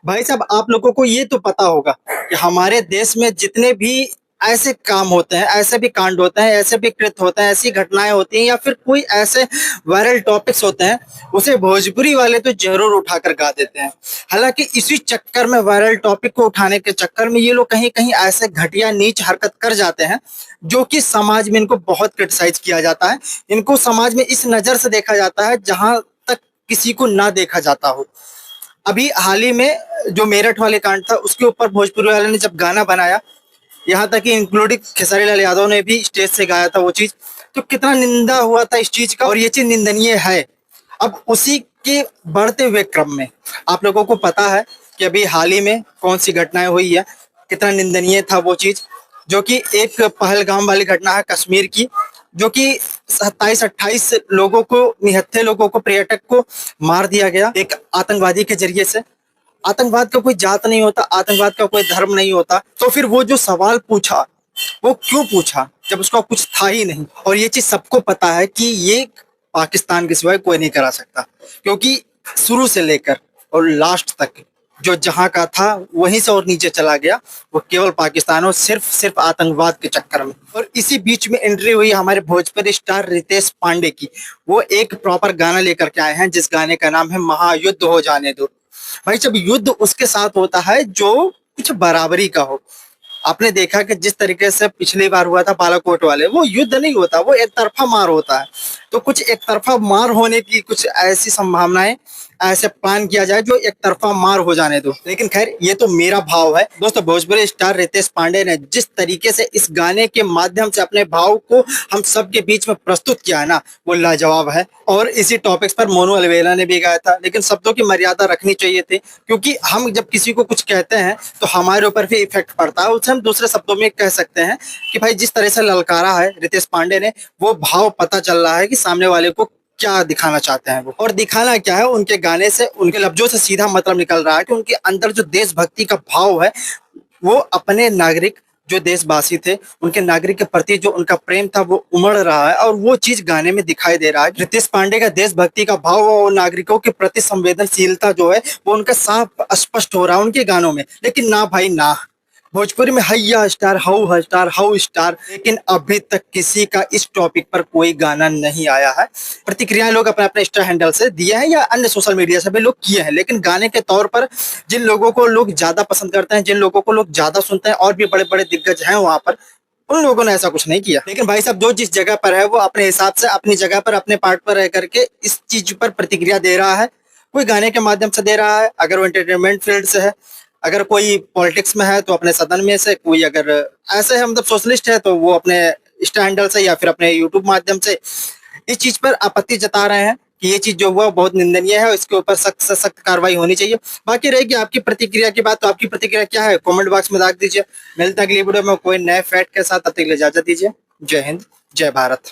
भाई साहब, आप लोगों को ये तो पता होगा कि हमारे देश में जितने भी ऐसे काम होते हैं, ऐसे भी कांड होते हैं, ऐसे भी कृत्य होते हैं, ऐसी घटनाएं होती हैं या फिर कोई ऐसे वायरल टॉपिक्स होते हैं, उसे भोजपुरी वाले तो जरूर उठाकर गा देते हैं। हालांकि इसी चक्कर में, वायरल टॉपिक को उठाने के चक्कर में, ये लोग कहीं कहीं ऐसे घटिया नीच हरकत कर जाते हैं जो कि समाज में इनको बहुत क्रिटिसाइज किया जाता है। इनको समाज में इस नजर से देखा जाता है जहां तक किसी को ना देखा जाता हो। अभी हाल ही में जो मेरठ वाले कांड था, उसके ऊपर भोजपुरी वाले ने जब गाना बनाया, यहाँ तक कि इंक्लूडिंग खेसारी लाल यादव ने भी स्टेज से गाया था वो चीज, तो कितना निंदा हुआ था इस चीज का, और ये चीज निंदनीय है। अब उसी के बढ़ते हुए क्रम में आप लोगों को पता है कि अभी हाल ही में कौन सी घटनाएं हुई है, कितना निंदनीय था वो चीज, जो कि एक पहलगाम वाली घटना है कश्मीर की, जो कि 27-28 लोगों को, निहत्थे लोगों को, पर्यटक को मार दिया गया एक आतंकवादी के जरिए से। आतंकवाद का कोई जात नहीं होता, आतंकवाद का कोई धर्म नहीं होता। तो फिर वो जो सवाल पूछा, वो क्यों पूछा जब उसका कुछ था ही नहीं? और ये चीज सबको पता है कि ये पाकिस्तान के सिवाय कोई नहीं करा सकता, क्योंकि शुरू से लेकर और लास्ट तक जो जहां का था वहीं से और नीचे चला गया, वो केवल पाकिस्तान और सिर्फ सिर्फ आतंकवाद के चक्कर में। और इसी बीच में एंट्री हुई हमारे भोजपुरी स्टार रितेश पांडे की। वो एक प्रॉपर गाना लेकर के आए हैं जिस गाने का नाम है महायुद्ध हो जाने दो। भाई, जब युद्ध उसके साथ होता है जो कुछ बराबरी का हो। आपने देखा कि जिस तरीके से पिछली बार हुआ था बालाकोट वाले, वो युद्ध नहीं होता, वो एक तरफा मार होता है। तो कुछ एक तरफा मार होने की कुछ ऐसी संभावनाएं, ऐसे प्लान किया जाए जो एक तरफा मार हो जाने दो। लेकिन खैर, ये तो मेरा भाव है दोस्तों। भोजपुरी स्टार रितेश पांडे ने जिस तरीके से इस गाने के माध्यम से अपने भाव को हम सबके बीच में प्रस्तुत किया है ना, वो लाजवाब है। और इसी टॉपिक्स पर मोनू अलवेला ने भी गाया था, लेकिन शब्दों की मर्यादा रखनी चाहिए थी, क्योंकि हम जब किसी को कुछ कहते हैं तो हमारे ऊपर भी इफेक्ट पड़ता है। उसे हम दूसरे शब्दों में कह सकते हैं कि भाई, जिस तरह से ललकारा है रितेश पांडे ने, वो भाव पता चल रहा है कि सामने वाले को क्या दिखाना चाहते हैं वो। और दिखाना क्या है, उनके गाने से, उनके लफ्जों से सीधा मतलब निकल रहा है कि उनके अंदर जो देशभक्ति का भाव है, वो अपने नागरिक, जो देशवासी थे, उनके नागरिक के प्रति जो उनका प्रेम था, वो उमड़ रहा है और वो चीज गाने में दिखाई दे रहा है। रितेश पांडे का देशभक्ति का भाव और नागरिकों के प्रति संवेदनशीलता जो है, वो उनका साफ स्पष्ट हो रहा है उनके गानों में। लेकिन ना भाई ना, भोजपुरी में हैया star, how star, how star, लेकिन अभी तक किसी का इस टॉपिक पर कोई गाना नहीं आया है। प्रतिक्रियाएं लोग अपने अपने इंस्टा हैंडल से दिए हैं या अन्य सोशल मीडिया से भी लोग किए हैं, लेकिन गाने के तौर पर जिन लोगों को लोग ज्यादा पसंद करते हैं, जिन लोगों को लोग ज्यादा सुनते हैं, और भी बड़े बड़े दिग्गज हैं वहां पर, उन लोगों ने ऐसा कुछ नहीं किया। लेकिन भाई साहब, जो जिस जगह पर है वो अपने हिसाब से, अपनी जगह पर, अपने पार्ट पर रह करके इस चीज पर प्रतिक्रिया दे रहा है। कोई गाने के माध्यम से दे रहा है, अगर वो एंटरटेनमेंट फील्ड से है, अगर कोई पॉलिटिक्स में है तो अपने सदन में से, कोई अगर ऐसे है मतलब सोशलिस्ट है तो वो अपने इंस्टा हैंडल से या फिर अपने यूट्यूब माध्यम से इस चीज पर आपत्ति जता रहे हैं कि ये चीज जो हुआ बहुत निंदनीय है और इसके ऊपर सख्त से सख्त कार्रवाई होनी चाहिए। बाकी रहेगी आपकी प्रतिक्रिया की बात, तो आपकी प्रतिक्रिया क्या है कमेंट बॉक्स में दाग दीजिए। मिलता है अगली वीडियो में कोई नए फैक्ट के साथ, तब तक के लिए इजाजत दीजिए। जय हिंद, जय भारत।